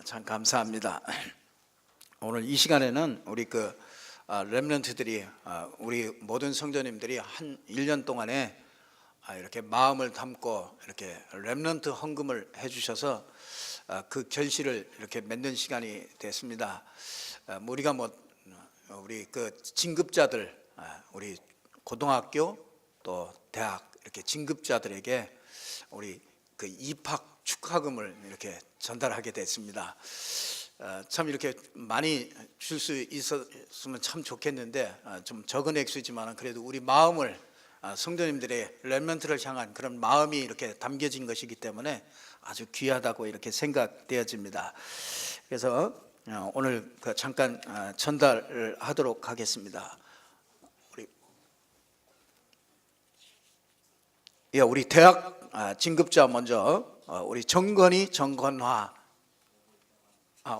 참 감사합니다. 오늘 이 시간에는 우리 렘넌트들이 우리 모든 성도님들이 한 1년 동안에 이렇게 마음을 담고 이렇게 렘넌트 헌금을 해주셔서 그 결실을 이렇게 맺는 시간이 됐습니다. 우리가 우리 진급자들, 우리 고등학교 또 대학 이렇게 진급자들에게 우리 입학 축하금을 이렇게 전달하게 됐습니다. 참 이렇게 많이 줄 수 있었으면 참 좋겠는데 좀 적은 액수지만 그래도 우리 마음을 성도님들의 렘넌트를 향한 그런 마음이 이렇게 담겨진 것이기 때문에 아주 귀하다고 이렇게 생각되어집니다. 그래서 오늘 잠깐 전달을 하도록 하겠습니다. 우리 대학 진급자 먼저 우리 정건희, 정건화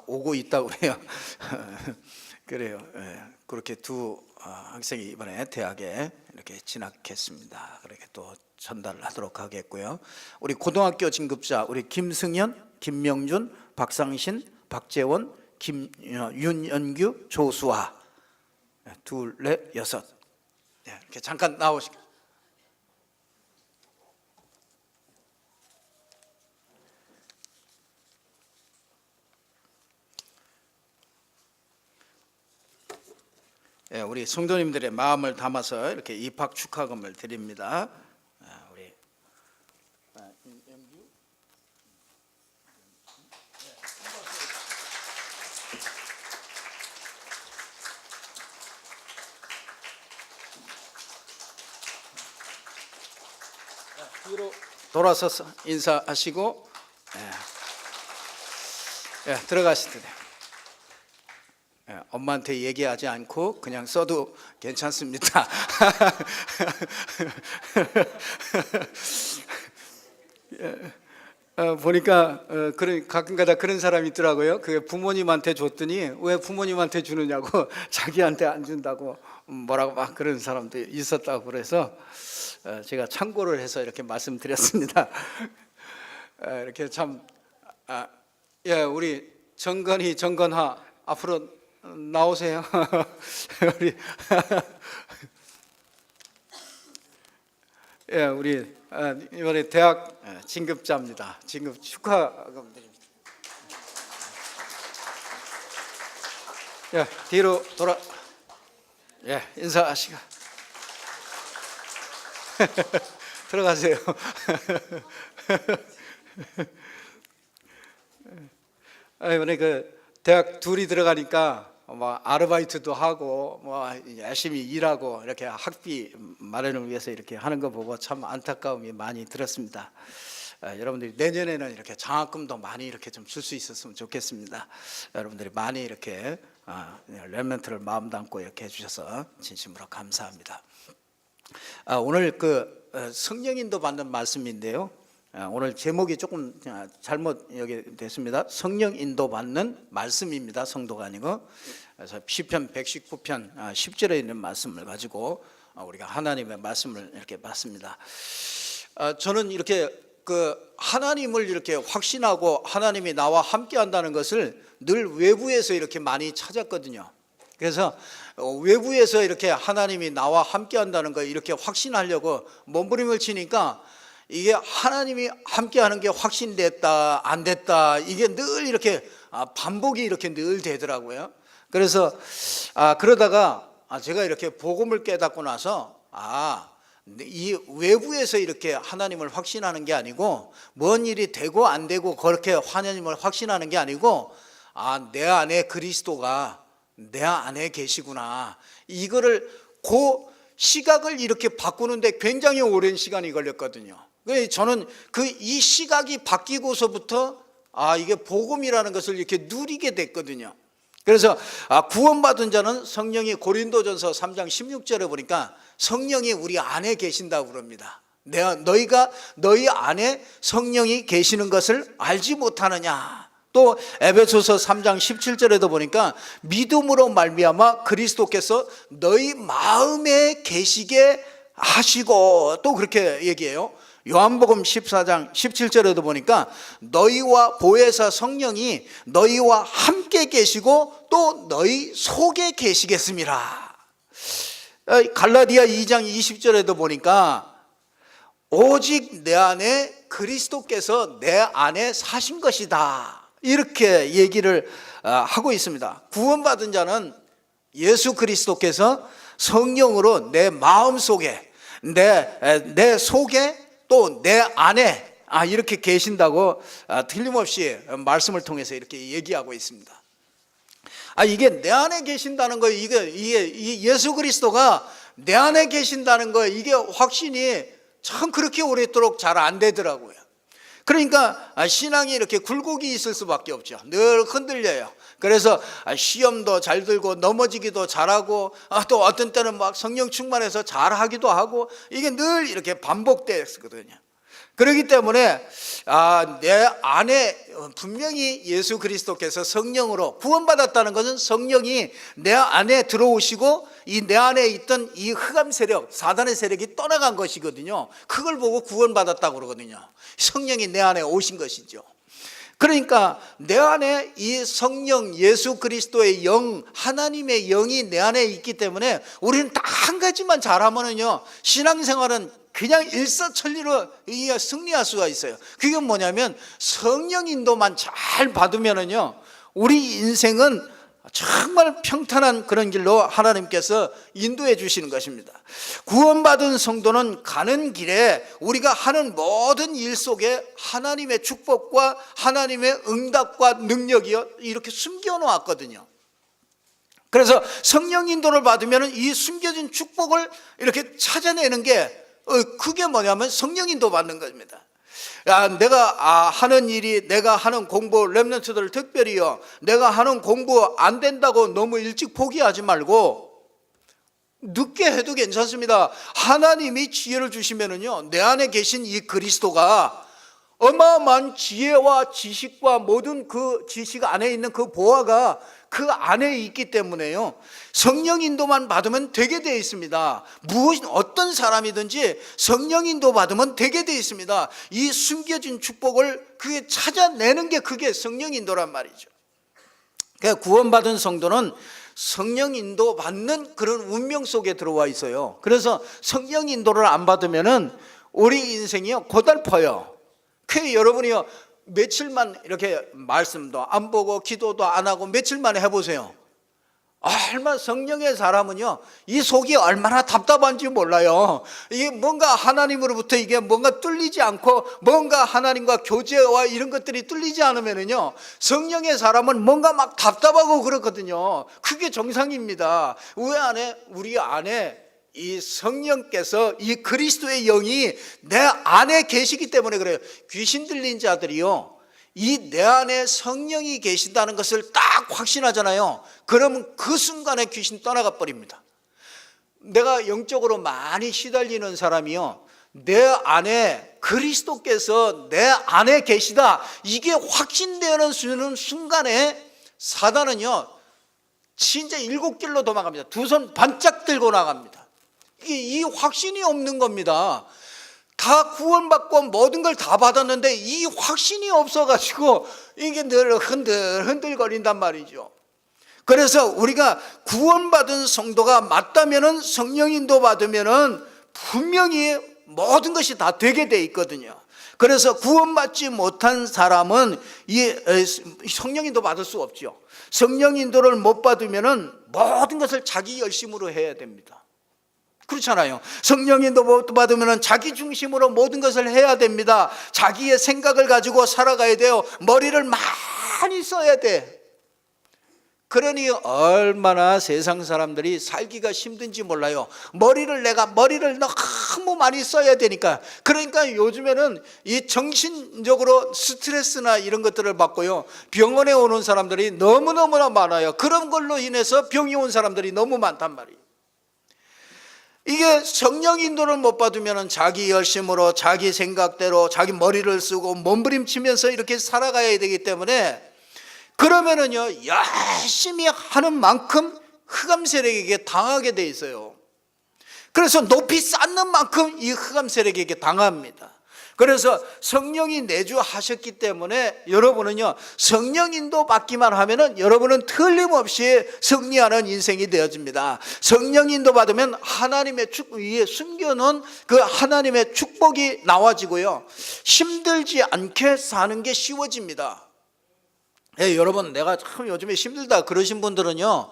오고 있다고 그래요. 그래요. 그렇게 두 학생이 이번에 대학에 이렇게 진학했습니다. 그렇게 또 전달을 하도록 하겠고요. 우리 고등학교 진급자 우리 김승현, 김명준, 박상신, 박재원, 윤연규, 조수아 둘, 넷, 여섯. 이렇게 잠깐 나오시고. 우리 성도님들의 마음을 담아서 이렇게 입학 축하금을 드립니다. 우리 뒤로 돌아서서 인사하시고 들어가시면 돼요. 엄마한테 얘기하지 않고 그냥 써도 괜찮습니다. 보니까 가끔가다 그런 사람이 있더라고요. 그게 부모님한테 줬더니 왜 부모님한테 주느냐고 자기한테 안 준다고 뭐라고 막 그런 사람도 있었다고 그래서 제가 참고를 해서 이렇게 말씀드렸습니다. 이렇게 참 우리 정건희, 정건화 앞으로 나오세요. 우리 우리 이번에 대학 진급자입니다. 진급 축하금 드립니다. 뒤로 돌아 인사하시고 들어가세요. 이번에 대학 둘이 들어가니까 아르바이트도 하고 열심히 일하고 이렇게 학비 마련을 위해서 이렇게 하는 거 보고 참 안타까움이 많이 들었습니다. 여러분들이 내년에는 이렇게 장학금도 많이 이렇게 좀 줄 수 있었으면 좋겠습니다. 여러분들이 많이 이렇게 렘넌트를 마음 담고 이렇게 해주셔서 진심으로 감사합니다. 오늘 성령 인도 받는 말씀인데요. 오늘 제목이 조금 잘못 여기 됐습니다. 성령 인도 받는 말씀입니다. 성도가 아니고. 그래서 시편 119편 10절에 있는 말씀을 가지고 우리가 하나님의 말씀을 이렇게 봤습니다. 저는 이렇게 하나님을 이렇게 확신하고 하나님이 나와 함께 한다는 것을 늘 외부에서 이렇게 많이 찾았거든요. 그래서 외부에서 이렇게 하나님이 나와 함께 한다는 거 이렇게 확신하려고 몸부림을 치니까 이게 하나님이 함께하는 게 확신됐다 안 됐다 이게 늘 이렇게 반복이 이렇게 늘 되더라고요. 그래서 그러다가 제가 이렇게 복음을 깨닫고 나서 이 외부에서 이렇게 하나님을 확신하는 게 아니고 뭔 일이 되고 안 되고 그렇게 하나님을 확신하는 게 아니고 내 안에 그리스도가 내 안에 계시구나, 이거를 시각을 이렇게 바꾸는데 굉장히 오랜 시간이 걸렸거든요. 저는 이 시각이 바뀌고서부터 이게 복음이라는 것을 이렇게 누리게 됐거든요. 그래서 구원받은 자는 성령이 고린도전서 3장 16절에 보니까 성령이 우리 안에 계신다고 그럽니다. 너희가 너희 안에 성령이 계시는 것을 알지 못하느냐. 또 에베소서 3장 17절에도 보니까 믿음으로 말미암아 그리스도께서 너희 마음에 계시게 하시고 또 그렇게 얘기해요. 요한복음 14장 17절에도 보니까 너희와 보혜사 성령이 너희와 함께 계시고 또 너희 속에 계시겠습니다. 갈라디아 2장 20절에도 보니까 오직 내 안에 그리스도께서 내 안에 사신 것이다, 이렇게 얘기를 하고 있습니다. 구원받은 자는 예수 그리스도께서 성령으로 내 마음속에, 내 속에 또 내 안에 이렇게 계신다고 틀림없이 말씀을 통해서 이렇게 얘기하고 있습니다. 이게 내 안에 계신다는 거예요. 이게 예수 그리스도가 내 안에 계신다는 거예요. 이게 확신이 참 그렇게 오랫도록 잘 안 되더라고요. 그러니까 신앙이 이렇게 굴곡이 있을 수밖에 없죠. 늘 흔들려요. 그래서 시험도 잘 들고 넘어지기도 잘하고 또 어떤 때는 막 성령 충만해서 잘하기도 하고, 이게 늘 이렇게 반복되거든요. 그렇기 때문에 내 안에 분명히 예수 그리스도께서 성령으로 구원받았다는 것은 성령이 내 안에 들어오시고 이 내 안에 있던 이 흑암 세력, 사단의 세력이 떠나간 것이거든요. 그걸 보고 구원받았다고 그러거든요. 성령이 내 안에 오신 것이죠. 그러니까 내 안에 이 성령 예수 그리스도의 영, 하나님의 영이 내 안에 있기 때문에 우리는 딱 한 가지만 잘하면은요, 신앙생활은 그냥 일사천리로 승리할 수가 있어요. 그게 뭐냐면 성령 인도만 잘 받으면은요, 우리 인생은 정말 평탄한 그런 길로 하나님께서 인도해 주시는 것입니다. 구원받은 성도는 가는 길에 우리가 하는 모든 일 속에 하나님의 축복과 하나님의 응답과 능력이 이렇게 숨겨 놓았거든요. 그래서 성령 인도를 받으면 이 숨겨진 축복을 이렇게 찾아내는 게 그게 뭐냐면 성령 인도 받는 겁니다. 내가 하는 일이, 내가 하는 공부, 렘넌트들 특별히요, 내가 하는 공부 안 된다고 너무 일찍 포기하지 말고 늦게 해도 괜찮습니다. 하나님이 지혜를 주시면은요, 내 안에 계신 이 그리스도가 어마어마한 지혜와 지식과 모든 그 지식 안에 있는 그 보화가 그 안에 있기 때문에요, 성령 인도만 받으면 되게 되어 있습니다. 어떤 사람이든지 성령 인도 받으면 되게 되어 있습니다. 이 숨겨진 축복을 그게 찾아내는 게 그게 성령 인도란 말이죠. 그러니까 구원받은 성도는 성령 인도 받는 그런 운명 속에 들어와 있어요. 그래서 성령 인도를 안 받으면은 우리 인생이요, 고달퍼요. 그 여러분이요, 며칠만 이렇게 말씀도 안 보고 기도도 안 하고 며칠만 해보세요. 얼마나 성령의 사람은요, 이 속이 얼마나 답답한지 몰라요. 이게 뭔가 하나님으로부터 이게 뭔가 뚫리지 않고, 뭔가 하나님과 교제와 이런 것들이 뚫리지 않으면은요, 성령의 사람은 뭔가 막 답답하고 그렇거든요. 그게 정상입니다. 우리 안에 이 성령께서, 이 그리스도의 영이 내 안에 계시기 때문에 그래요. 귀신 들린 자들이요, 이 내 안에 성령이 계신다는 것을 딱 확신하잖아요. 그러면 그 순간에 귀신 떠나가 버립니다. 내가 영적으로 많이 시달리는 사람이요, 내 안에 그리스도께서 내 안에 계시다, 이게 확신되는 순간에 사단은요, 진짜 7길로 도망갑니다. 두 손 반짝 들고 나갑니다. 이 확신이 없는 겁니다. 다 구원받고 모든 걸 다 받았는데 이 확신이 없어가지고 이게 늘 흔들거린단 말이죠. 그래서 우리가 구원받은 성도가 맞다면은, 성령 인도 받으면은 분명히 모든 것이 다 되게 돼 있거든요. 그래서 구원받지 못한 사람은 이 성령 인도 받을 수 없죠. 성령 인도를 못 받으면은 모든 것을 자기 열심으로 해야 됩니다. 그렇잖아요. 성령 인도 못 받으면 자기 중심으로 모든 것을 해야 됩니다. 자기의 생각을 가지고 살아가야 돼요. 머리를 많이 써야 돼. 그러니 얼마나 세상 사람들이 살기가 힘든지 몰라요. 머리를 너무 많이 써야 되니까. 그러니까 요즘에는 이 정신적으로 스트레스나 이런 것들을 받고요, 병원에 오는 사람들이 너무너무나 많아요. 그런 걸로 인해서 병이 온 사람들이 너무 많단 말이에요. 이게 성령 인도를 못 받으면 자기 열심으로, 자기 생각대로, 자기 머리를 쓰고 몸부림치면서 이렇게 살아가야 되기 때문에, 그러면은요, 열심히 하는 만큼 흑암 세력에게 당하게 돼 있어요. 그래서 높이 쌓는 만큼 이 흑암 세력에게 당합니다. 그래서 성령이 내주하셨기 때문에 여러분은요, 성령 인도 받기만 하면은 여러분은 틀림없이 승리하는 인생이 되어집니다. 성령 인도 받으면 하나님의 위에 숨겨놓은 그 하나님의 축복이 나와지고요, 힘들지 않게 사는 게 쉬워집니다. 여러분, 내가 참 요즘에 힘들다 그러신 분들은요,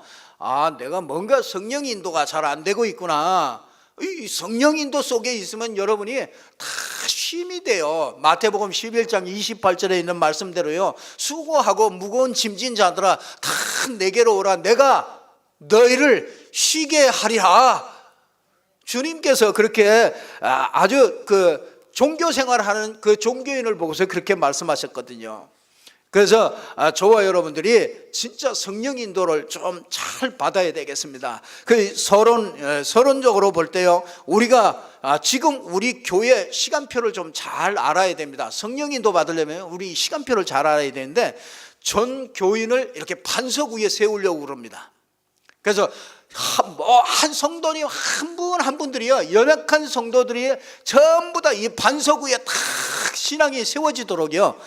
내가 뭔가 성령 인도가 잘 안 되고 있구나. 이 성령 인도 속에 있으면 여러분이 다 쉼이 돼요. 마태복음 11장 28절에 있는 말씀대로요, 수고하고 무거운 짐진 자들아 다 내게로 오라, 내가 너희를 쉬게 하리라. 주님께서 그렇게 아주 그 종교 생활하는 그 종교인을 보고서 그렇게 말씀하셨거든요. 그래서 저와 여러분들이 진짜 성령 인도를 좀 잘 받아야 되겠습니다. 그 서론적으로 볼 때요, 우리가 지금 우리 교회 시간표를 좀 잘 알아야 됩니다. 성령 인도 받으려면 우리 시간표를 잘 알아야 되는데, 전 교인을 이렇게 반석 위에 세우려고 그럽니다. 그래서 한 성도님 한 분 한 분들이요, 연약한 성도들이 전부 다 이 반석 위에 딱 신앙이 세워지도록요,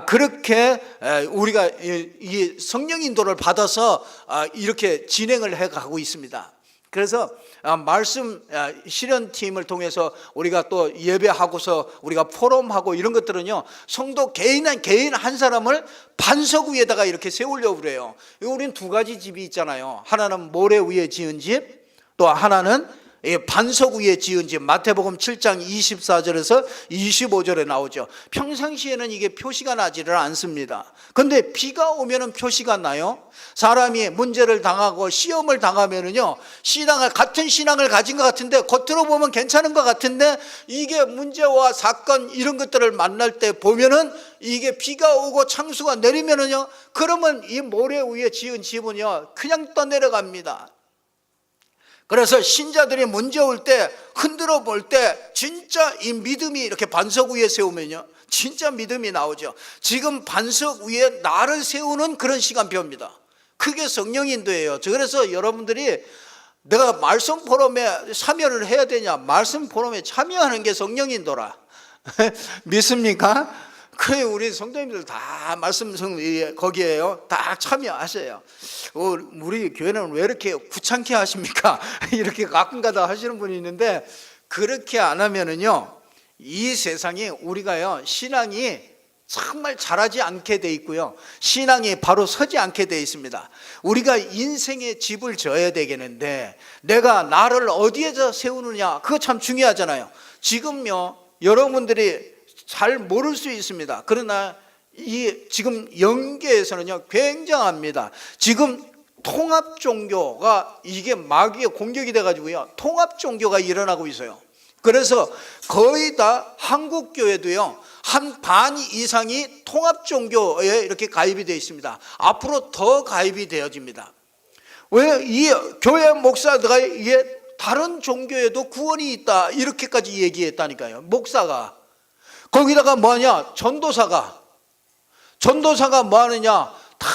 그렇게 우리가 이 성령 인도를 받아서 이렇게 진행을 해 가고 있습니다. 그래서 말씀 실현팀을 통해서 우리가 또 예배하고서 우리가 포럼하고 이런 것들은요, 성도 개인 한 사람을 반석 위에다가 이렇게 세우려고 그래요. 우리는 두 가지 집이 있잖아요. 하나는 모래 위에 지은 집, 또 하나는 반석 위에 지은 집. 마태복음 7장 24절에서 25절에 나오죠. 평상시에는 이게 표시가 나지를 않습니다. 그런데 비가 오면은 표시가 나요. 사람이 문제를 당하고 시험을 당하면은요, 같은 신앙을 가진 것 같은데, 겉으로 보면 괜찮은 것 같은데, 이게 문제와 사건 이런 것들을 만날 때 보면은 이게 비가 오고 창수가 내리면은요, 그러면 이 모래 위에 지은 집은요 그냥 떠내려갑니다. 그래서 신자들이 문제 올 때, 흔들어 볼 때 진짜 이 믿음이 이렇게 반석 위에 세우면요, 진짜 믿음이 나오죠. 지금 반석 위에 나를 세우는 그런 시간표입니다. 그게 성령 인도예요. 그래서 여러분들이 내가 말씀 포럼에 참여를 해야 되냐, 말씀 포럼에 참여하는 게 성령 인도라. 믿습니까? 그래, 우리 성도님들 다 말씀 거기에요, 다 참여하세요. 우리 교회는 왜 이렇게 귀찮게 하십니까? 이렇게 가끔가다 하시는 분이 있는데, 그렇게 안 하면은요, 이 세상에 우리가요, 신앙이 정말 잘하지 않게 돼 있고요, 신앙이 바로 서지 않게 돼 있습니다. 우리가 인생의 집을 져야 되겠는데, 내가 나를 어디에서 세우느냐, 그거 참 중요하잖아요. 지금요, 여러분들이 잘 모를 수 있습니다. 그러나 지금 영계에서는요 굉장합니다. 지금 통합 종교가 이게 마귀의 공격이 돼가지고요, 통합 종교가 일어나고 있어요. 그래서 거의 다 한국 교회도요, 한 반 이상이 통합 종교에 이렇게 가입이 되어 있습니다. 앞으로 더 가입이 되어집니다. 왜? 이 교회 목사가 이게 다른 종교에도 구원이 있다 이렇게까지 얘기했다니까요. 목사가. 거기다가 뭐하냐, 전도사가 뭐 하느냐, 다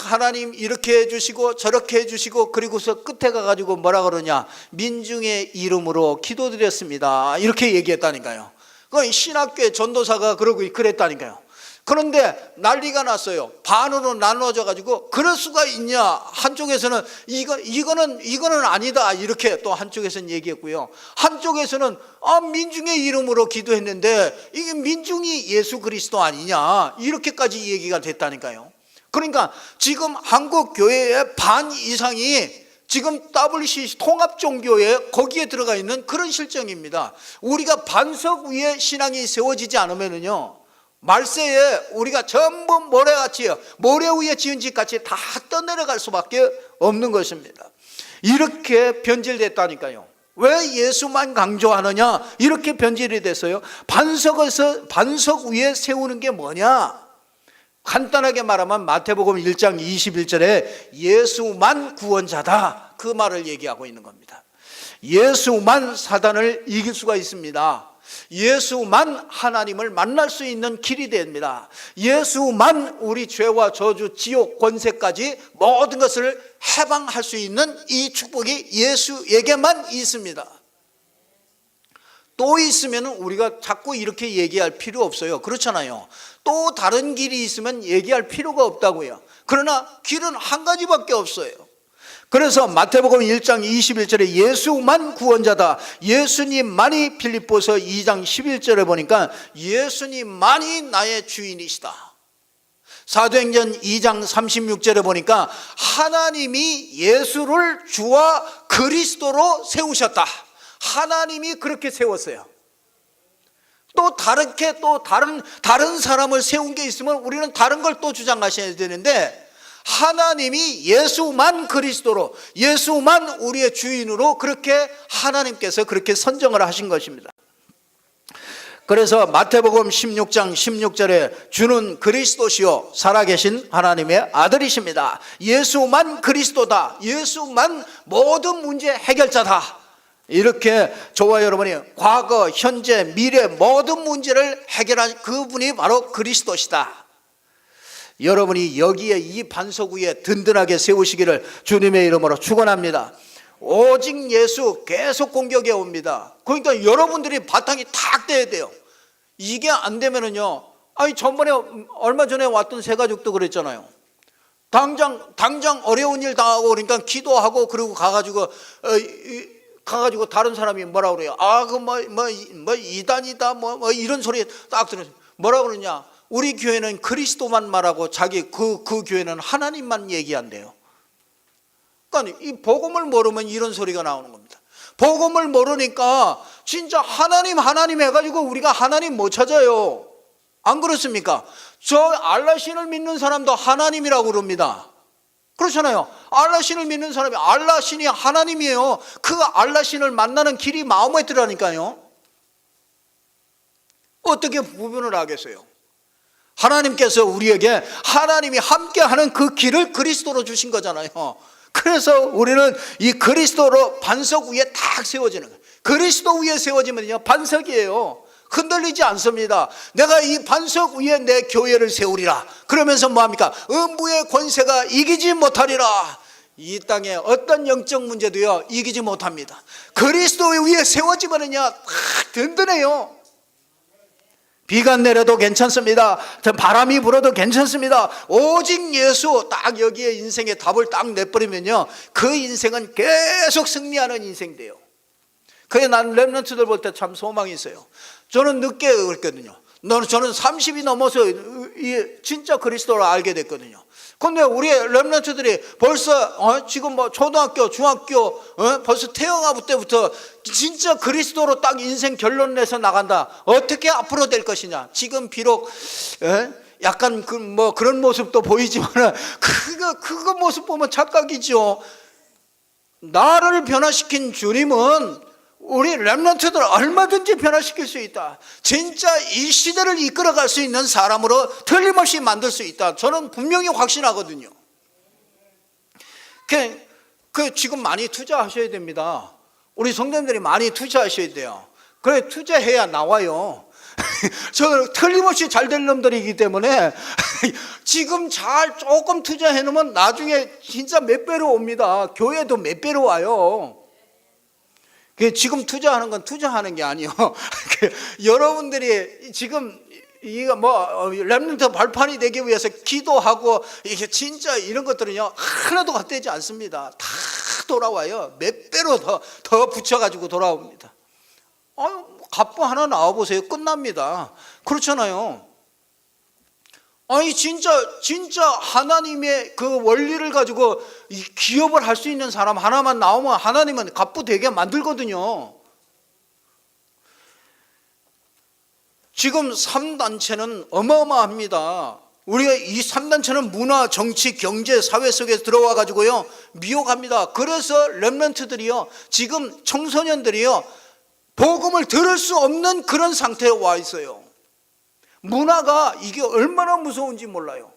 하나님 이렇게 해주시고 저렇게 해주시고, 그리고서 끝에 가가지고 뭐라 그러냐, 민중의 이름으로 기도드렸습니다 이렇게 얘기했다니까요. 그 신학교의 전도사가 그랬다니까요. 그런데 난리가 났어요. 반으로 나눠져 가지고, 그럴 수가 있냐, 한쪽에서는 이거는 아니다 이렇게 또 한쪽에서는 얘기했고요, 한쪽에서는 민중의 이름으로 기도했는데 이게 민중이 예수 그리스도 아니냐 이렇게까지 얘기가 됐다니까요. 그러니까 지금 한국 교회의 반 이상이 지금 WCC 통합종교에 거기에 들어가 있는 그런 실정입니다. 우리가 반석 위에 신앙이 세워지지 않으면은요, 말세에 우리가 전부 모래 위에 지은 집같이 다 떠내려갈 수밖에 없는 것입니다. 이렇게 변질됐다니까요. 왜 예수만 강조하느냐, 이렇게 변질이 됐어요. 반석 위에 세우는 게 뭐냐, 간단하게 말하면 마태복음 1장 21절에 예수만 구원자다, 그 말을 얘기하고 있는 겁니다. 예수만 사단을 이길 수가 있습니다. 예수만 하나님을 만날 수 있는 길이 됩니다. 예수만 우리 죄와 저주, 지옥, 권세까지 모든 것을 해방할 수 있는 이 축복이 예수에게만 있습니다. 또 있으면 우리가 자꾸 이렇게 얘기할 필요 없어요. 그렇잖아요. 또 다른 길이 있으면 얘기할 필요가 없다고요. 그러나 길은 한 가지밖에 없어요. 그래서 마태복음 1장 21절에 예수만 구원자다, 예수님만이, 빌립보서 2장 11절에 보니까 예수님만이 나의 주인이시다. 사도행전 2장 36절에 보니까 하나님이 예수를 주와 그리스도로 세우셨다. 하나님이 그렇게 세웠어요. 또 다르게 또 다른 사람을 세운 게 있으면 우리는 다른 걸 또 주장하셔야 되는데, 하나님이 예수만 그리스도로, 예수만 우리의 주인으로 그렇게 하나님께서 그렇게 선정을 하신 것입니다. 그래서 마태복음 16장 16절에 주는 그리스도시요 살아계신 하나님의 아들이십니다. 예수만 그리스도다. 예수만 모든 문제 해결자다. 이렇게 저와 여러분이 과거, 현재, 미래 모든 문제를 해결한 그분이 바로 그리스도시다. 여러분이 여기에 이 반석 위에 든든하게 세우시기를 주님의 이름으로 축원합니다. 오직 예수 계속 공격해 옵니다. 그러니까 여러분들이 바탕이 탁 돼야 돼요. 이게 안 되면은요, 아니 전번에 얼마 전에 왔던 세 가족도 그랬잖아요. 당장 어려운 일 당하고 그러니까 기도하고 그러고 가가지고 다른 사람이 뭐라 그래요? 아, 그 뭐 이단이다 뭐 이런 소리 딱 들으세요. 뭐라 그러냐? 우리 교회는 그리스도만 말하고 자기 그 교회는 하나님만 얘기한대요. 그러니까 이 복음을 모르면 이런 소리가 나오는 겁니다. 복음을 모르니까 진짜 하나님 해가지고 우리가 하나님 못 찾아요. 안 그렇습니까? 저 알라신을 믿는 사람도 하나님이라고 그럽니다. 그렇잖아요. 알라신을 믿는 사람이 알라신이 하나님이에요. 그 알라신을 만나는 길이 마음에 들으니까요. 어떻게 구분을 하겠어요? 하나님께서 우리에게 하나님이 함께하는 그 길을 그리스도로 주신 거잖아요. 그래서 우리는 이 그리스도로 반석 위에 딱 세워지는 거예요. 그리스도 위에 세워지면요 반석이에요. 흔들리지 않습니다. 내가 이 반석 위에 내 교회를 세우리라. 그러면서 뭐합니까? 음부의 권세가 이기지 못하리라. 이 땅에 어떤 영적 문제도요 이기지 못합니다. 그리스도 위에 세워지면요 든든해요. 비가 내려도 괜찮습니다. 바람이 불어도 괜찮습니다. 오직 예수 딱 여기에 인생의 답을 딱 내버리면요 그 인생은 계속 승리하는 인생 돼요. 그게 난 렘넌트들 볼 때 참 소망이 있어요. 저는 늦게 그랬거든요. 저는 30이 넘어서 진짜 그리스도를 알게 됐거든요. 근데 우리 렘넌트들이 벌써 지금 뭐 초등학교, 중학교 벌써 태영아부 때부터 진짜 그리스도로 딱 인생 결론 내서 나간다. 어떻게 앞으로 될 것이냐. 지금 비록 약간 뭐 그런 모습도 보이지만 그거 모습 보면 착각이죠. 나를 변화시킨 주님은 우리 렘넌트들 얼마든지 변화시킬 수 있다. 진짜 이 시대를 이끌어갈 수 있는 사람으로 틀림없이 만들 수 있다. 저는 분명히 확신하거든요. 지금 많이 투자하셔야 됩니다. 우리 성도님들이 많이 투자하셔야 돼요. 그래 투자해야 나와요. 저는 틀림없이 잘 될 놈들이기 때문에 지금 조금 투자해 놓으면 나중에 진짜 몇 배로 옵니다. 교회도 몇 배로 와요. 지금 투자하는 건 투자하는 게 아니에요. 여러분들이 지금 이거 뭐 렘넌트 발판이 되기 위해서 기도하고 이게 진짜 이런 것들은요 하나도 헛되지 않습니다. 다 돌아와요. 몇 배로 더 붙여가지고 돌아옵니다. 갑부 하나 나와보세요. 끝납니다. 그렇잖아요. 아니 진짜 하나님의 그 원리를 가지고 기업을 할 수 있는 사람 하나만 나오면 하나님은 갑부 되게 만들거든요. 지금 3단체는 어마어마합니다. 우리가 이 3단체는 문화, 정치, 경제, 사회 속에 들어와 가지고요 미혹합니다. 그래서 렘넌트들이요 지금 청소년들이요 복음을 들을 수 없는 그런 상태에 와 있어요. 문화가 이게 얼마나 무서운지 몰라요.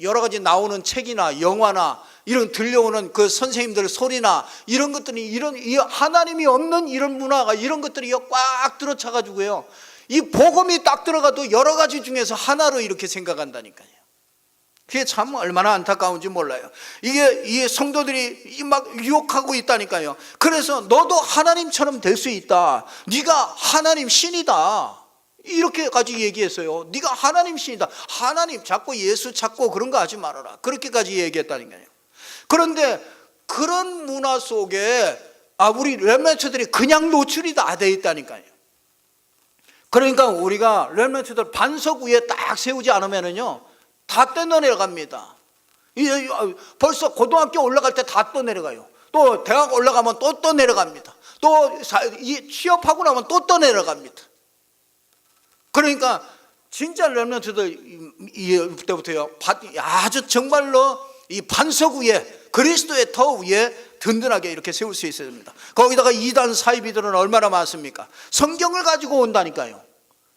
여러 가지 나오는 책이나 영화나 이런 들려오는 그 선생님들 소리나 이런 것들이 이 하나님이 없는 이런 문화가 이런 것들이 꽉 들어차 가지고요 이 복음이 딱 들어가도 여러 가지 중에서 하나로 이렇게 생각한다니까요. 그게 참 얼마나 안타까운지 몰라요. 이게 성도들이 막 유혹하고 있다니까요. 그래서 너도 하나님처럼 될 수 있다. 네가 하나님 신이다. 이렇게까지 얘기했어요. 네가 하나님 신이다. 하나님 자꾸 예수 찾고 그런 거 하지 말아라. 그렇게까지 얘기했다니까요. 그런데 그런 문화 속에 우리 렘넌트들이 그냥 노출이 다 돼 있다니까요. 그러니까 우리가 렘넌트들 반석 위에 딱 세우지 않으면은요 다 떼내려갑니다. 벌써 고등학교 올라갈 때 다 떠내려가요. 또 대학 올라가면 또 떠내려갑니다. 또 취업하고 나면 또 떠내려갑니다. 그러니까 진짜 렘넌트들 이때부터요 아주 정말로 이 반석 위에 그리스도의 터 위에 든든하게 이렇게 세울 수 있어야 됩니다. 거기다가 이단 사이비들은 얼마나 많습니까? 성경을 가지고 온다니까요.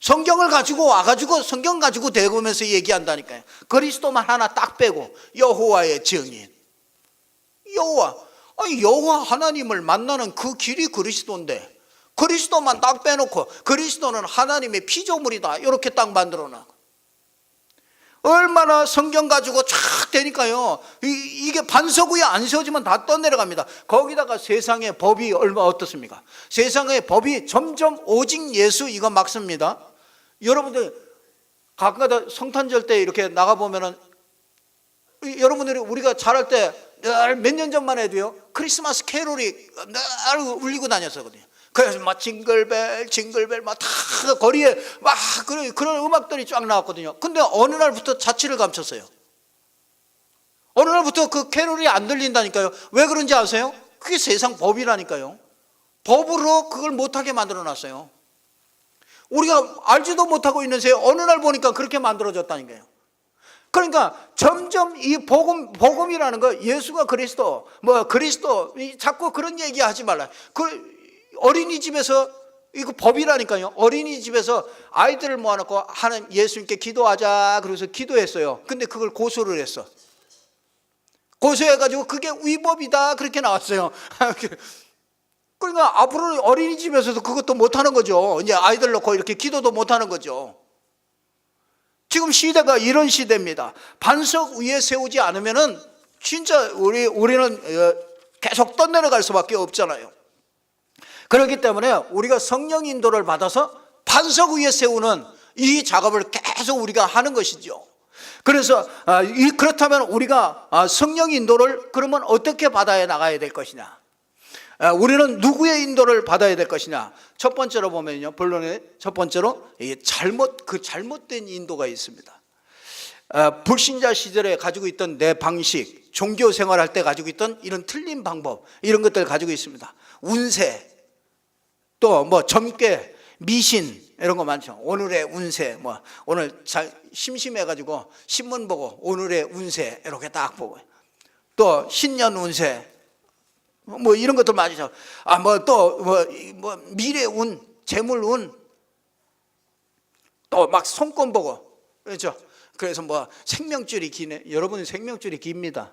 성경을 가지고 와가지고 성경 가지고 대고면서 얘기한다니까요. 그리스도만 하나 딱 빼고 여호와의 증인. 여호와 하나님을 만나는 그 길이 그리스도인데 그리스도만 딱 빼놓고 그리스도는 하나님의 피조물이다 이렇게 딱 만들어놔. 얼마나 성경 가지고 쫙 되니까요 이게 반석 위에 안 세워지면 다 떠내려갑니다. 거기다가 세상의 법이 얼마 어떻습니까? 세상의 법이 점점 오직 예수 이거 막 씁니다. 여러분들 가끔가다 성탄절 때 이렇게 나가보면은 여러분들이 우리가 자랄 때 몇 년 전만 해도요 크리스마스 캐롤이 늘 울리고 다녔었거든요. 그래서 막 징글벨 막 다 거리에 막 그런 음악들이 쫙 나왔거든요. 근데 어느 날부터 자취를 감췄어요. 어느 날부터 그 캐롤이 안 들린다니까요. 왜 그런지 아세요? 그게 세상 법이라니까요. 법으로 그걸 못하게 만들어 놨어요. 우리가 알지도 못하고 있는 새에 어느 날 보니까 그렇게 만들어졌다니까요. 그러니까 점점 이 복음이라는 거 예수가 그리스도 그리스도 자꾸 그런 얘기 하지 말라. 그 어린이집에서 이거 법이라니까요. 어린이집에서 아이들을 모아놓고 하나님 예수님께 기도하자 그래서 기도했어요. 근데 그걸 고소를 했어. 고소해가지고 그게 위법이다 그렇게 나왔어요. 그러니까 앞으로 어린이집에서도 그것도 못하는 거죠. 이제 아이들 놓고 이렇게 기도도 못하는 거죠. 지금 시대가 이런 시대입니다. 반석 위에 세우지 않으면은 진짜 우리는 계속 떠내려갈 수밖에 없잖아요. 그렇기 때문에 우리가 성령 인도를 받아서 반석 위에 세우는 이 작업을 계속 우리가 하는 것이죠. 그래서 그렇다면 우리가 성령 인도를 그러면 어떻게 받아야 나가야 될 것이냐? 우리는 누구의 인도를 받아야 될 것이냐? 첫 번째로 보면요, 본론에 첫 번째로 잘못된 인도가 있습니다. 불신자 시절에 가지고 있던 내 방식, 종교 생활할 때 가지고 있던 이런 틀린 방법, 이런 것들 가지고 있습니다. 운세, 또 점괘, 미신 이런 거 많죠. 오늘의 운세, 오늘 심심해가지고 신문 보고 오늘의 운세 이렇게 딱 보고, 또 신년 운세. 이런 것들 많죠. 미래 운, 재물 운, 또 막 손금 보고, 그렇죠. 그래서 생명줄이 기네. 여러분 생명줄이 깁니다.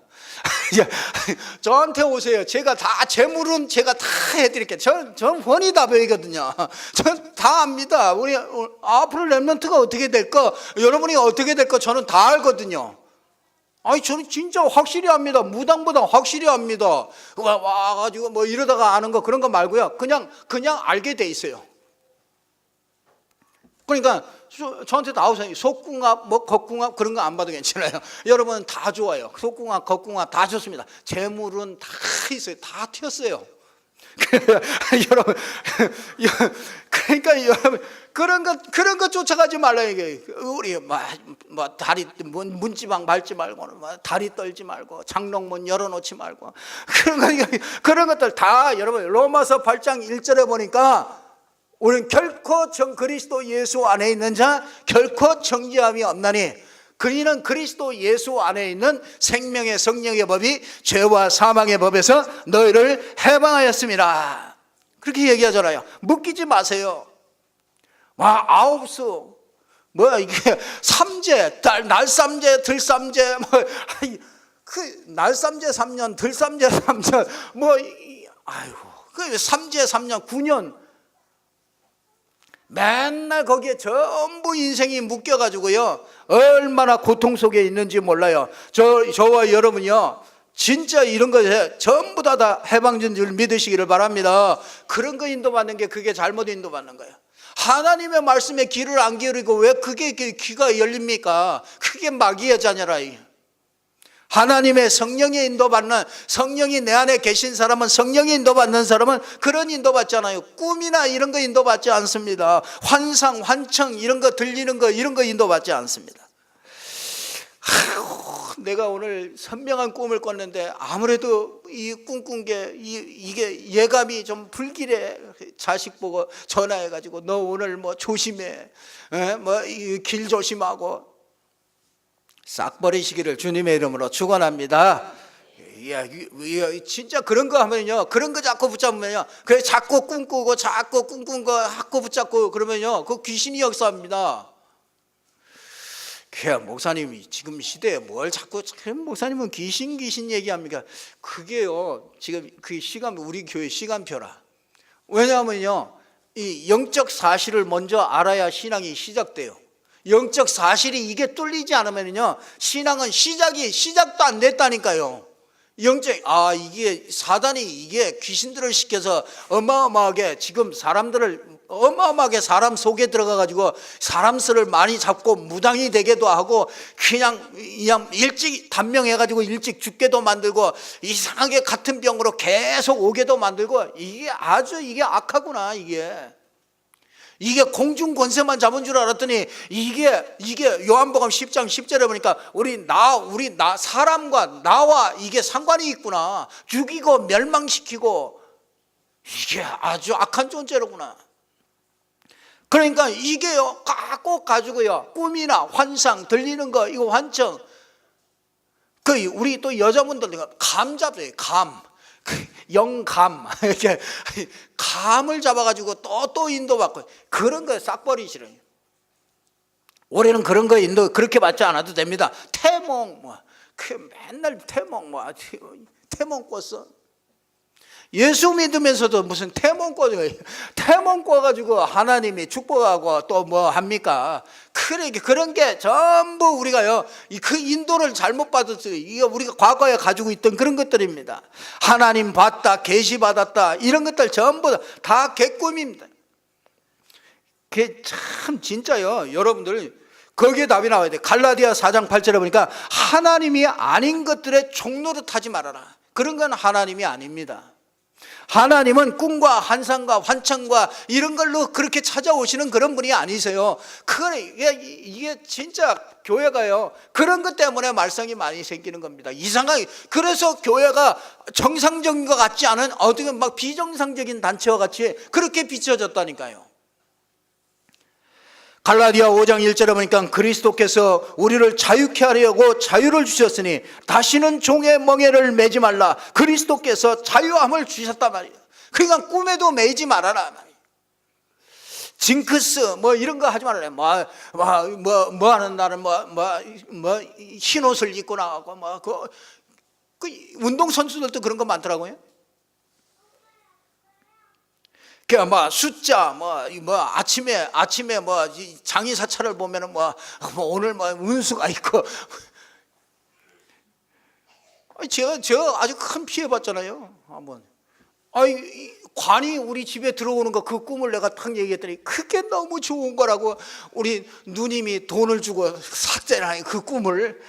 저한테 오세요. 제가 다 재물은 제가 다 해드릴게요. 전 훤히 다 보이거든요. 전 다 압니다. 우리 앞으로 렘넌트가 어떻게 될까, 여러분이 어떻게 될까 저는 다 알거든요. 저는 진짜 확실히 압니다. 무당보다 확실히 압니다. 와가지고 이러다가 아는 거 그런 거 말고요. 그냥 알게 돼 있어요. 그러니까 저한테 나오세요. 속궁합, 겉궁합 그런 거 안 봐도 괜찮아요. 여러분 다 좋아요. 속궁합, 겉궁합 다 좋습니다. 재물은 다 있어요. 다 튀었어요. 여러분, 그러니까 여러분 그런 거 쫓아가지 말라 이게. 우리 다리 문지방 밟지 말고 다리 떨지 말고 장롱문 열어놓지 말고 그런 것들 다 여러분 로마서 8장 1절에 보니까 우리는 결코 그리스도 예수 안에 있는 자 결코 정죄함이 없나니 그이는 그리스도 예수 안에 있는 생명의 성령의 법이 죄와 사망의 법에서 너희를 해방하였습니다. 그렇게 얘기하잖아요. 묶이지 마세요. 아홉수 이게 삼재, 날삼재, 들삼재, 날삼재 3년, 들삼재 3년, 삼재 3년 9년. 맨날 거기에 전부 인생이 묶여가지고요, 얼마나 고통 속에 있는지 몰라요. 저와 여러분이요, 진짜 이런 거에 전부 다 해방된 줄 믿으시기를 바랍니다. 그런 거 인도받는 게 그게 잘못 인도받는 거예요. 하나님의 말씀에 귀를 안 기울이고 왜 그게 귀가 열립니까? 그게 마귀의 자녀라. 하나님의 성령에 인도받는, 성령이 내 안에 계신 사람은, 성령이 인도받는 사람은 그런 인도받잖아요. 꿈이나 이런 거 인도받지 않습니다. 환상, 환청 이런 거 들리는 거 이런 거 인도받지 않습니다. 내가 오늘 선명한 꿈을 꿨는데 아무래도 이 꿈꾼 게 이게 예감이 좀 불길해. 자식 보고 전화해가지고 너 오늘 뭐 조심해, 뭐 길 조심하고. 싹 버리시기를 주님의 이름으로 축원합니다. 진짜 그런 거 하면요, 그런 거 자꾸 붙잡으면요, 그래 자꾸 꿈꾸고 자꾸 꿈꾼 거 자꾸 붙잡고 그러면요, 그 귀신이 역사합니다. 그냥 목사님이 지금 시대에 뭘 자꾸, 목사님은 귀신 얘기합니까? 그게요, 지금 그 시간, 우리 교회 시간표라. 왜냐하면요, 이 영적 사실을 먼저 알아야 신앙이 시작돼요. 영적 사실이 이게 뚫리지 않으면요, 신앙은 시작도 안 됐다니까요. 이게 사단이 이게 귀신들을 시켜서 어마어마하게 지금 사람들을 어마어마하게 사람 속에 들어가가지고 사람 수를 많이 잡고 무당이 되게도 하고 그냥 일찍 단명해가지고 일찍 죽게도 만들고 이상하게 같은 병으로 계속 오게도 만들고 이게 아주 이게 악하구나. 이게 공중 권세만 잡은 줄 알았더니 이게 요한복음 10장 10절에 보니까 우리 사람과 나와 이게 상관이 있구나. 죽이고 멸망시키고 이게 아주 악한 존재로구나. 그러니까 이게요, 꼭 가지고요, 꿈이나 환상 들리는 거 이거 환청. 우리 또 여자분들 감 잡아요. 영감 이렇게 감을 잡아가지고 또 인도받고 그런 거에 싹 버리시래요. 올해는 그런 거 인도 그렇게 받지 않아도 됩니다. 태몽 맨날 태몽 꿨어. 예수 믿으면서도 무슨 태몽 꿔가지고 하나님이 축복하고 또 뭐 합니까? 그런 게 전부 우리가요, 그 인도를 잘못 받았어요. 이게 우리가 과거에 가지고 있던 그런 것들입니다. 하나님 봤다, 계시 받았다, 이런 것들 전부 다 개꿈입니다. 그게 참 진짜요, 여러분들. 거기에 답이 나와야 돼. 갈라디아 4장 8절에 보니까 하나님이 아닌 것들의 종노릇 하지 말아라. 그런 건 하나님이 아닙니다. 하나님은 꿈과 환상과 환청과 이런 걸로 그렇게 찾아오시는 그런 분이 아니세요. 이게 진짜 교회가요, 그런 것 때문에 말썽이 많이 생기는 겁니다. 이상하게. 그래서 교회가 정상적인 것 같지 않은 어떻게 막 비정상적인 단체와 같이 그렇게 비춰졌다니까요. 갈라디아 5장 1절에 보니까 그리스도께서 우리를 자유케 하려고 자유를 주셨으니 다시는 종의 멍에를 매지 말라. 그리스도께서 자유함을 주셨단 말이에요. 그러니까 꿈에도 매지 말아라 말이에요. 징크스 뭐 이런 거 하지 말아라. 뭐 하는 날은 흰 옷을 입고 나가고 그 운동 선수들도 그런 거 많더라고요. 숫자, 아침에 장의사찰을 보면은 오늘 운수가 있고. 제가 아주 큰 피해 봤잖아요. 한번. 관이 우리 집에 들어오는 거 그 꿈을 내가 딱 얘기했더니 그게 너무 좋은 거라고 우리 누님이 돈을 주고 샀잖아요. 그 꿈을.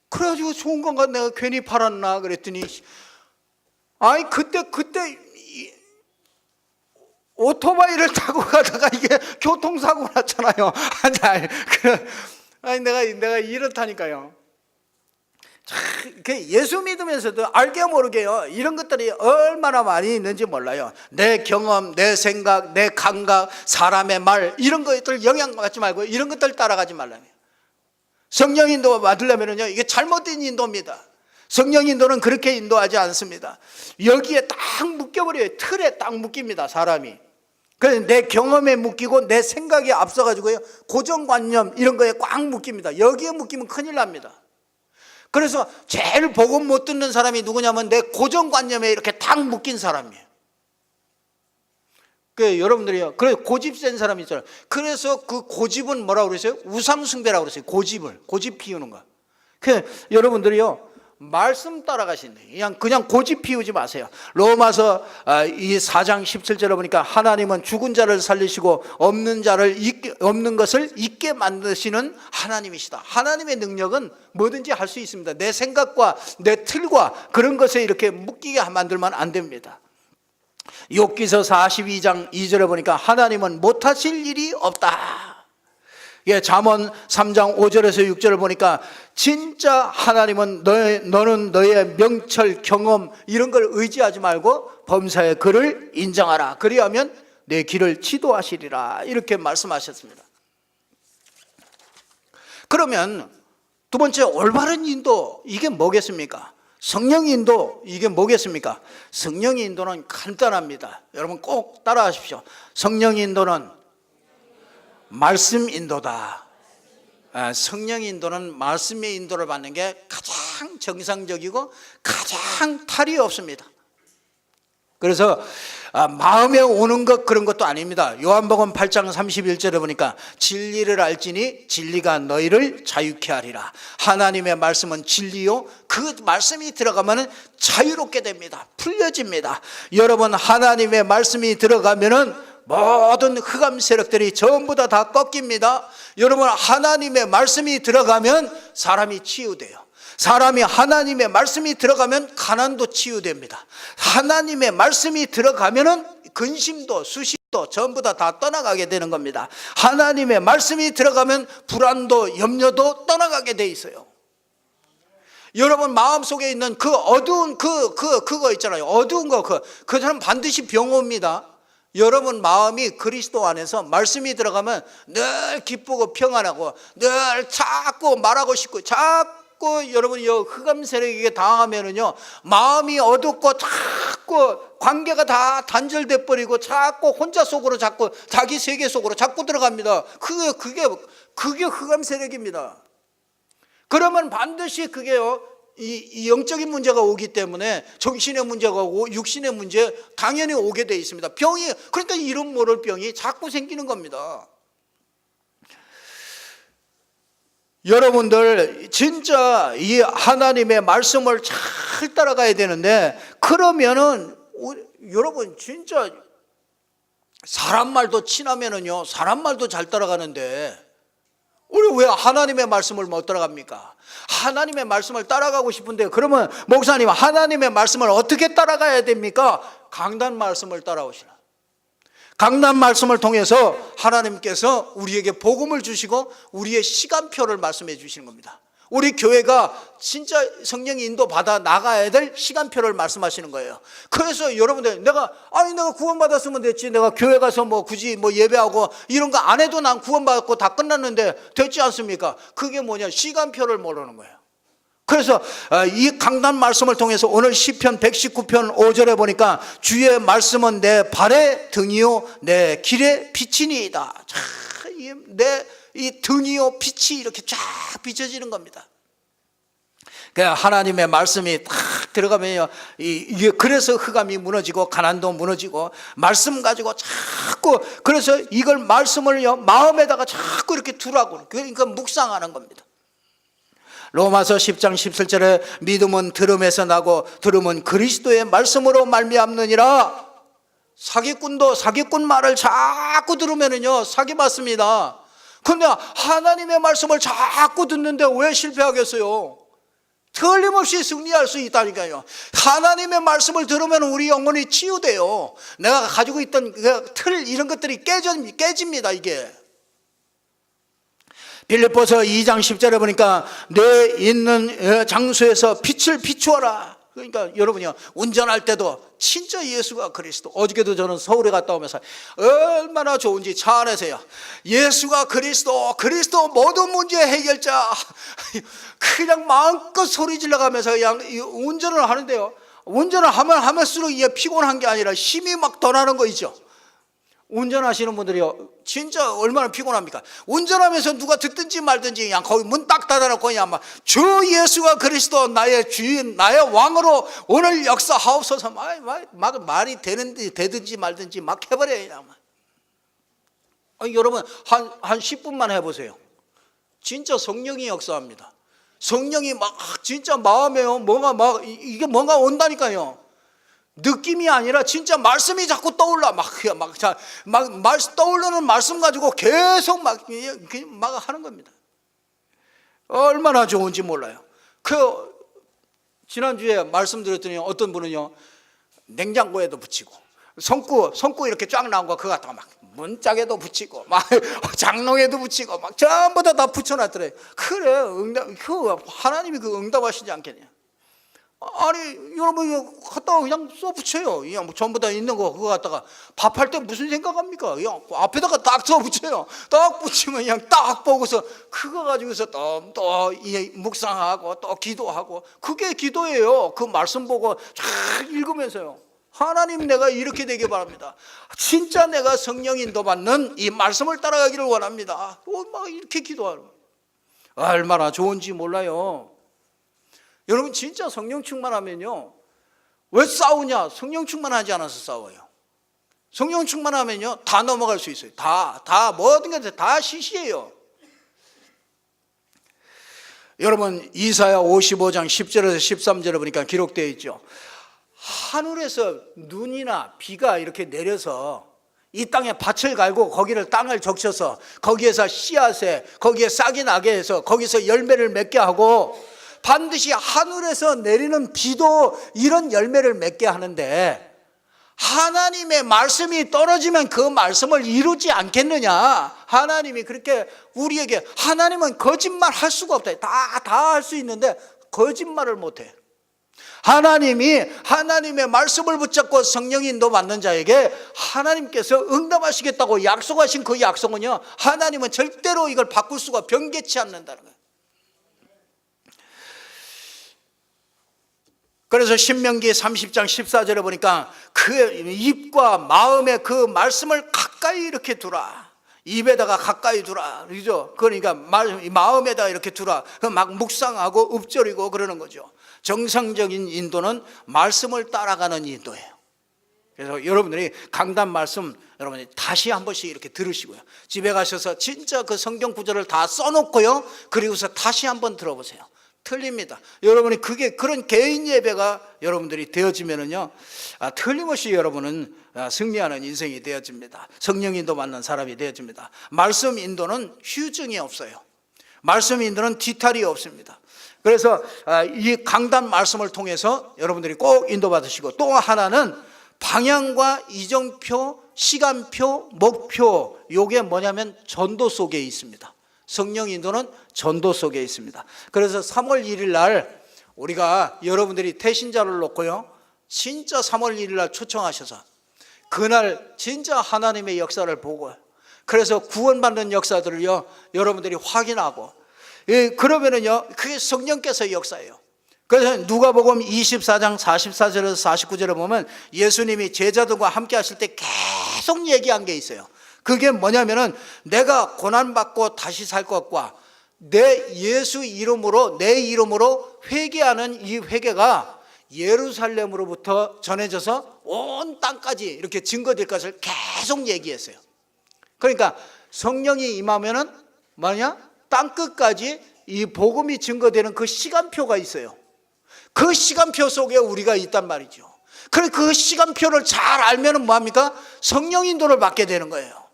그래가지고 좋은 건가 내가 괜히 팔았나 그랬더니 그때 오토바이를 타고 가다가 이게 교통사고 났잖아요. 내가 이렇다니까요. 예수 믿으면서도 알게 모르게요, 이런 것들이 얼마나 많이 있는지 몰라요. 내 경험, 내 생각, 내 감각, 사람의 말 이런 것들 영향받지 말고 이런 것들 따라가지 말라며. 성령 인도 받으려면요, 이게 잘못된 인도입니다. 성령 인도는 그렇게 인도하지 않습니다. 여기에 딱 묶여버려요. 틀에 딱 묶입니다, 사람이. 그래서 내 경험에 묶이고 내 생각에 앞서가지고요, 고정관념 이런 거에 꽉 묶입니다. 여기에 묶이면 큰일 납니다. 그래서 제일 복음 못 듣는 사람이 누구냐면 내 고정관념에 이렇게 딱 묶인 사람이에요. 그 여러분들이요. 그래 고집 센 사람이 있잖아요. 그래서 그 고집은 뭐라고 그랬어요? 우상숭배라고 그랬어요. 고집 피우는 거. 그 여러분들이요. 말씀 따라가신다. 그냥 고집 피우지 마세요. 로마서 이 4장 17절에 보니까 하나님은 죽은 자를 살리시고 없는 것을 있게 만드시는 하나님이시다. 하나님의 능력은 뭐든지 할 수 있습니다. 내 생각과 내 틀과 그런 것에 이렇게 묶이게 만들면 안 됩니다. 욥기서 42장 2절에 보니까 하나님은 못하실 일이 없다. 예, 잠언 3장 5절에서 6절을 보니까 진짜 하나님은 너는 너의 명철, 경험 이런 걸 의지하지 말고 범사의 그를 인정하라. 그리하면 내 길을 지도하시리라. 이렇게 말씀하셨습니다. 그러면 두 번째 올바른 인도, 이게 뭐겠습니까? 성령 인도, 이게 뭐겠습니까? 성령 인도는 간단합니다. 여러분 꼭 따라하십시오. 성령 인도는 말씀 인도다. 성령 인도는 말씀의 인도를 받는 게 가장 정상적이고 가장 탈이 없습니다. 그래서 마음에 오는 것 그런 것도 아닙니다. 요한복음 8장 31절에 보니까 진리를 알지니 진리가 너희를 자유케 하리라. 하나님의 말씀은 진리요, 그 말씀이 들어가면 자유롭게 됩니다. 풀려집니다. 여러분 하나님의 말씀이 들어가면은 모든 흑암 세력들이 전부 다 꺾입니다. 여러분 하나님의 말씀이 들어가면 사람이 치유돼요. 사람이 하나님의 말씀이 들어가면 가난도 치유됩니다. 하나님의 말씀이 들어가면은 근심도 수심도 전부 다 떠나가게 되는 겁니다. 하나님의 말씀이 들어가면 불안도 염려도 떠나가게 돼 있어요. 여러분 마음속에 있는 그 어두운 그거 있잖아요. 어두운 거 그 사람 반드시 병 옵니다. 여러분 마음이 그리스도 안에서 말씀이 들어가면 늘 기쁘고 평안하고 늘 자꾸 말하고 싶고 자꾸 여러분이 흑암 세력에게 당하면은요 마음이 어둡고 자꾸 관계가 다 단절돼 버리고 자꾸 혼자 속으로 자꾸 자기 세계 속으로 자꾸 들어갑니다. 그게 흑암 세력입니다. 그러면 반드시 그게요 이 영적인 문제가 오기 때문에 정신의 문제가 오고 육신의 문제 당연히 오게 돼 있습니다. 병이, 그러니까 이런 모를 병이 자꾸 생기는 겁니다. 여러분들 진짜 이 하나님의 말씀을 잘 따라가야 되는데, 그러면은 여러분 진짜 사람 말도 친하면은요 사람 말도 잘 따라가는데 우리 왜 하나님의 말씀을 못 따라갑니까? 하나님의 말씀을 따라가고 싶은데, 그러면 목사님 하나님의 말씀을 어떻게 따라가야 됩니까? 강단 말씀을 따라오시라. 강단 말씀을 통해서 하나님께서 우리에게 복음을 주시고 우리의 시간표를 말씀해 주시는 겁니다. 우리 교회가 진짜 성령 인도 받아 나가야 될 시간표를 말씀하시는 거예요. 그래서 여러분들 내가 구원받았으면 됐지, 내가 교회 가서 굳이 예배하고 이런 거 안 해도 난 구원받았고 다 끝났는데 됐지 않습니까? 그게 뭐냐, 시간표를 모르는 거예요. 그래서 이 강단 말씀을 통해서 오늘 시편 119편 5절에 보니까 주의 말씀은 내 발의 등이요 내 길의 빛이니이다. 이 등이요 빛이 이렇게 쫙 비춰지는 겁니다. 하나님의 말씀이 딱 들어가면요 이게 그래서 흑암이 무너지고 가난도 무너지고 말씀 가지고 자꾸, 그래서 이걸 말씀을요 마음에다가 자꾸 이렇게 두라고, 그러니까 묵상하는 겁니다. 로마서 10장 17절에 믿음은 들음에서 나고 들음은 그리스도의 말씀으로 말미암느니라. 사기꾼도 사기꾼 말을 자꾸 들으면은요 사기 맞습니다. 근데 하나님의 말씀을 자꾸 듣는데 왜 실패하겠어요? 틀림없이 승리할 수 있다니까요. 하나님의 말씀을 들으면 우리 영혼이 치유돼요. 내가 가지고 있던 그 틀 이런 것들이 깨집니다. 이게 빌립보서 2장 10절에 보니까 내 있는 장소에서 빛을 비추어라. 그러니까 여러분이요 운전할 때도 진짜 예수가 그리스도, 어저께도 저는 서울에 갔다 오면서 얼마나 좋은지 차 안에서요 예수가 그리스도 모든 문제 해결자 그냥 마음껏 소리 질러가면서 그냥 운전을 하는데요, 운전을 하면 할수록 이게 피곤한 게 아니라 힘이 막 더 나는 거 있죠. 운전하시는 분들이요 진짜 얼마나 피곤합니까? 운전하면서 누가 듣든지 말든지 그냥 거기 문 딱 닫아놓고 그냥 막 주 예수가 그리스도 나의 주인 나의 왕으로 오늘 역사하옵소서 막 말이 되든지 말든지 막 해버려요. 그냥 막. 여러분 한 10분만 해보세요. 진짜 성령이 역사합니다. 성령이 막 진짜 마음에요 뭐가 막 이게 뭔가 온다니까요. 느낌이 아니라 진짜 말씀이 자꾸 떠올라. 막 떠오르는 말씀 가지고 계속 막 하는 겁니다. 얼마나 좋은지 몰라요. 지난주에 말씀드렸더니 어떤 분은요, 냉장고에도 붙이고, 손구 이렇게 쫙 나온 거 그거 갖다가 막 문짝에도 붙이고, 막 장롱에도 붙이고, 막 전부 다 붙여놨더래요. 그래, 하나님이 그 응답하시지 않겠냐. 아니, 여러분, 이거 갖다가 그냥 써붙여요. 그냥 전부 다 있는 거 그거 갖다가 밥할 때 무슨 생각합니까? 그냥 앞에다가 딱 써붙여요. 딱 붙이면 그냥 딱 보고서 그거 가지고서 또 묵상하고 또 기도하고, 그게 기도예요. 그 말씀 보고 쫙 읽으면서요. 하나님, 내가 이렇게 되길 바랍니다. 진짜 내가 성령 인도 받는 이 말씀을 따라가기를 원합니다. 막 이렇게 기도하는 거예요. 얼마나 좋은지 몰라요. 여러분, 진짜 성령 충만하면요, 왜 싸우냐? 성령 충만하지 않아서 싸워요. 성령 충만하면요, 다 넘어갈 수 있어요. 다 모든 게 다 시시해요. 여러분, 이사야 55장 10절에서 13절에 보니까 기록되어 있죠. 하늘에서 눈이나 비가 이렇게 내려서 이 땅에 밭을 갈고 거기를 땅을 적셔서 거기에서 씨앗에 거기에 싹이 나게 해서 거기서 열매를 맺게 하고, 반드시 하늘에서 내리는 비도 이런 열매를 맺게 하는데, 하나님의 말씀이 떨어지면 그 말씀을 이루지 않겠느냐. 하나님이 그렇게 우리에게, 하나님은 거짓말 할 수가 없다. 다 할 수 있는데 거짓말을 못해. 하나님이 하나님의 말씀을 붙잡고 성령 인도 받는 자에게 하나님께서 응답하시겠다고 약속하신 그 약속은요, 하나님은 절대로 이걸 바꿀 수가, 변개치 않는다는 거예요. 그래서 신명기 30장 14절에 보니까 그 입과 마음에 그 말씀을 가까이 이렇게 두라. 입에다가 가까이 두라. 그죠? 그러니까 마음에다가 이렇게 두라. 막 묵상하고 읊조리고 그러는 거죠. 정상적인 인도는 말씀을 따라가는 인도예요. 그래서 여러분들이 강단 말씀 여러분이 다시 한 번씩 이렇게 들으시고요. 집에 가셔서 진짜 그 성경 구절을 다 써놓고요. 그리고서 다시 한번 들어보세요. 틀립니다. 여러분이 그런 개인 예배가 여러분들이 되어지면은요, 틀림없이 여러분은 승리하는 인생이 되어집니다. 성령 인도 받는 사람이 되어집니다. 말씀 인도는 휴증이 없어요. 말씀 인도는 뒤탈이 없습니다. 그래서 이 강단 말씀을 통해서 여러분들이 꼭 인도 받으시고, 또 하나는 방향과 이정표, 시간표, 목표, 요게 뭐냐면 전도 속에 있습니다. 성령 인도는 전도 속에 있습니다. 그래서 3월 1일 날 우리가 여러분들이 태신자를 놓고요, 진짜 3월 1일 날 초청하셔서 그날 진짜 하나님의 역사를 보고, 그래서 구원받는 역사들을요 여러분들이 확인하고, 그러면은요 그게 성령께서의 역사예요. 그래서 누가복음 24장 44절에서 49절에 보면 예수님이 제자들과 함께 하실 때 계속 얘기한 게 있어요. 그게 뭐냐면은, 내가 고난받고 다시 살 것과 내 예수 이름으로, 내 이름으로 회개하는 이 회개가 예루살렘으로부터 전해져서 온 땅까지 이렇게 증거될 것을 계속 얘기했어요. 그러니까 성령이 임하면은 뭐냐? 땅 끝까지 이 복음이 증거되는 그 시간표가 있어요. 그 시간표 속에 우리가 있단 말이죠. 그 시간표를 잘 알면은 뭐합니까? 성령 인도를 받게 되는 거예요.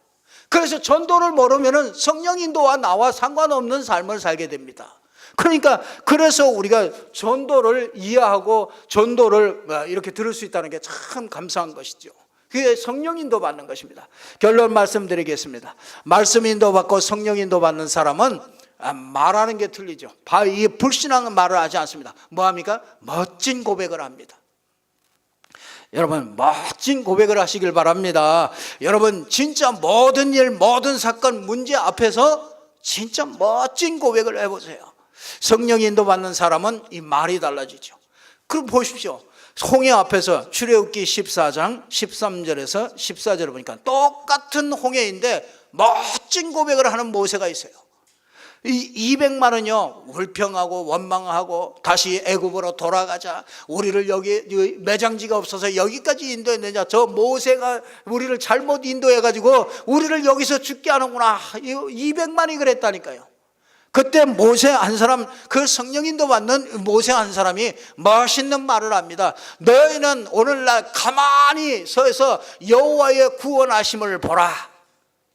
그래서 전도를 모르면은 성령 인도와 나와 상관없는 삶을 살게 됩니다. 그러니까 그래서 우리가 전도를 이해하고 전도를 이렇게 들을 수 있다는 게 참 감사한 것이죠. 그게 성령 인도 받는 것입니다. 결론 말씀드리겠습니다. 말씀 인도 받고 성령 인도 받는 사람은 말하는 게 틀리죠. 이 불신앙은 말을 하지 않습니다. 뭐합니까? 멋진 고백을 합니다. 여러분, 멋진 고백을 하시길 바랍니다. 여러분, 진짜 모든 일, 모든 사건, 문제 앞에서 진짜 멋진 고백을 해보세요. 성령 인도 받는 사람은 이 말이 달라지죠. 그럼 보십시오. 홍해 앞에서 출애굽기 14장 13절에서 14절을 보니까 똑같은 홍해인데 멋진 고백을 하는 모세가 있어요. 이 200만은요 불평하고 원망하고 다시 애굽으로 돌아가자, 우리를 여기 매장지가 없어서 여기까지 인도했느냐, 저 모세가 우리를 잘못 인도해가지고 우리를 여기서 죽게 하는구나, 200만이 그랬다니까요. 그때 모세 한 사람, 그 성령 인도 받는 모세 한 사람이 멋있는 말을 합니다. 너희는 오늘날 가만히 서서 여호와의 구원하심을 보라.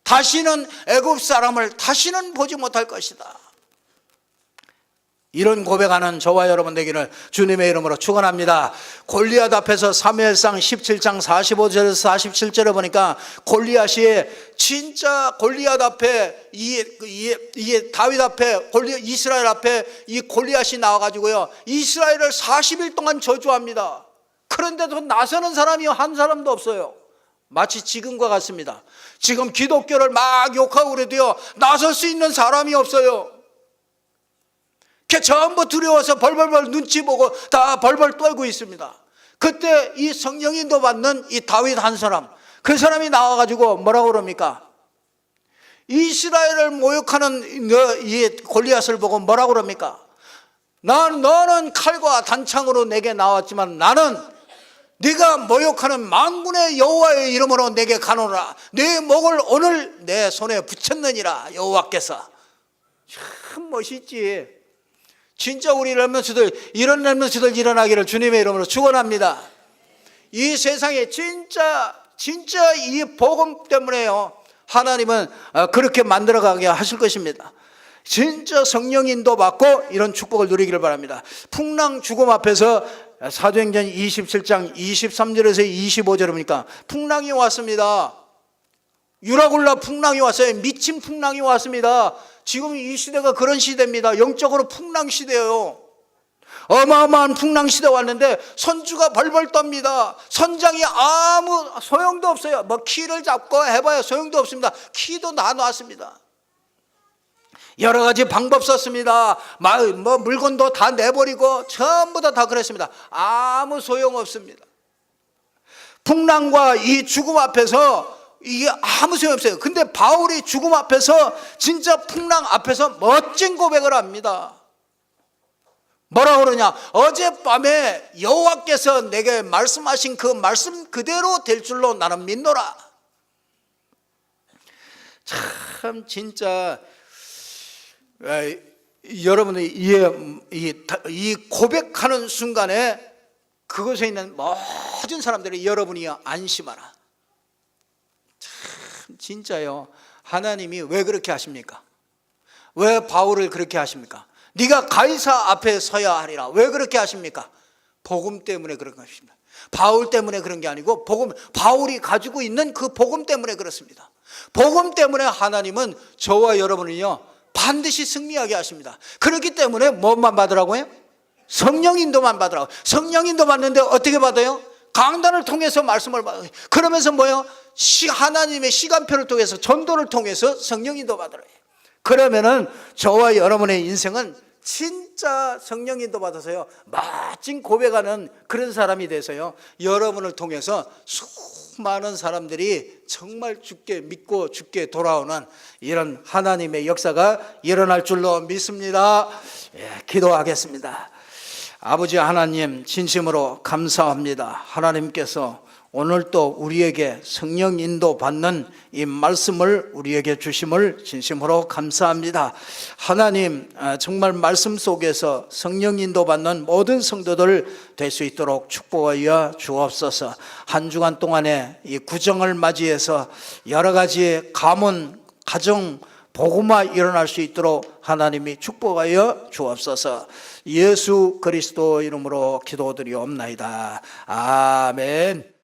다시는 애굽 사람을 다시는 보지 못할 것이다. 이런 고백하는 저와 여러분 되기를 주님의 이름으로 축원합니다. 골리앗 앞에서 사무엘상 17장 45절에서 47절에 보니까 골리앗이 진짜 골리앗 앞에 이 다윗 앞에 이스라엘 앞에 이 골리앗이 나와가지고요 이스라엘을 40일 동안 저주합니다. 그런데도 나서는 사람이 한 사람도 없어요. 마치 지금과 같습니다. 지금 기독교를 막 욕하고 그래도요 나설 수 있는 사람이 없어요. 전부 두려워서 벌벌벌 눈치 보고 다 벌벌 떨고 있습니다. 그때 이 성령 인도 받는 이 다윗 한 사람, 그 사람이 나와가지고 뭐라고 그럽니까? 이스라엘을 모욕하는 이 골리앗을 보고 뭐라고 그럽니까? 너는 칼과 단창으로 내게 나왔지만 나는 네가 모욕하는 만군의 여호와의 이름으로 내게 가노라. 네 목을 오늘 내 손에 붙였느니라. 여호와께서. 참 멋있지. 진짜 우리 렘넌트들, 이런 렘넌트들 일어나기를 주님의 이름으로 축원합니다. 이 세상에 진짜 이 복음 때문에요 하나님은 그렇게 만들어가게 하실 것입니다. 진짜 성령 인도 받고 이런 축복을 누리기를 바랍니다. 풍랑 죽음 앞에서 사도행전 27장 23절에서 25절에 보니까 풍랑이 왔습니다. 유라굴라 풍랑이 왔어요. 미친 풍랑이 왔습니다. 지금 이 시대가 그런 시대입니다. 영적으로 풍랑 시대예요. 어마어마한 풍랑 시대가 왔는데 선주가 벌벌 떱니다. 선장이 아무 소용도 없어요. 뭐 키를 잡고 해봐야 소용도 없습니다. 키도 나놨습니다. 여러 가지 방법 썼습니다. 뭐 물건도 다 내버리고 전부 다 그랬습니다. 아무 소용 없습니다. 풍랑과 이 죽음 앞에서 이게 아무 소용 없어요. 근데 바울이 죽음 앞에서 진짜 풍랑 앞에서 멋진 고백을 합니다. 뭐라고 그러냐? 어젯밤에 여호와께서 내게 말씀하신 그 말씀 그대로 될 줄로 나는 믿노라. 참 진짜 여러분이 이 고백하는 순간에 그곳에 있는 모든 사람들이 여러분이 안심하라. 참 진짜요. 하나님이 왜 그렇게 하십니까? 왜 바울을 그렇게 하십니까? 네가 가이사 앞에 서야 하리라. 왜 그렇게 하십니까? 복음 때문에 그런 것입니다. 바울 때문에 그런 게 아니고 바울이 가지고 있는 그 복음 때문에 그렇습니다. 복음 때문에 하나님은 저와 여러분은요 반드시 승리하게 하십니다. 그렇기 때문에 뭐만 받으라고요? 성령 인도만 받으라고. 성령 인도 받는데 어떻게 받아요? 강단을 통해서 말씀을 받아요. 그러면서 뭐예요? 하나님의 시간표를 통해서 전도를 통해서 성령 인도 받으라요. 그러면은 저와 여러분의 인생은 진짜 성령 인도 받아서요 멋진 고백하는 그런 사람이 돼서요 여러분을 통해서 수많은 사람들이 정말 주께 믿고 주께 돌아오는 이런 하나님의 역사가 일어날 줄로 믿습니다. 기도하겠습니다. 아버지 하나님 진심으로 감사합니다. 하나님께서 오늘 또 우리에게 성령 인도 받는 이 말씀을 우리에게 주심을 진심으로 감사합니다. 하나님 정말 말씀 속에서 성령 인도 받는 모든 성도들 될 수 있도록 축복하여 주옵소서. 한 주간 동안에 이 구정을 맞이해서 여러 가지 가문, 가정, 복음화 일어날 수 있도록 하나님이 축복하여 주옵소서. 예수 그리스도 이름으로 기도드리옵나이다. 아멘.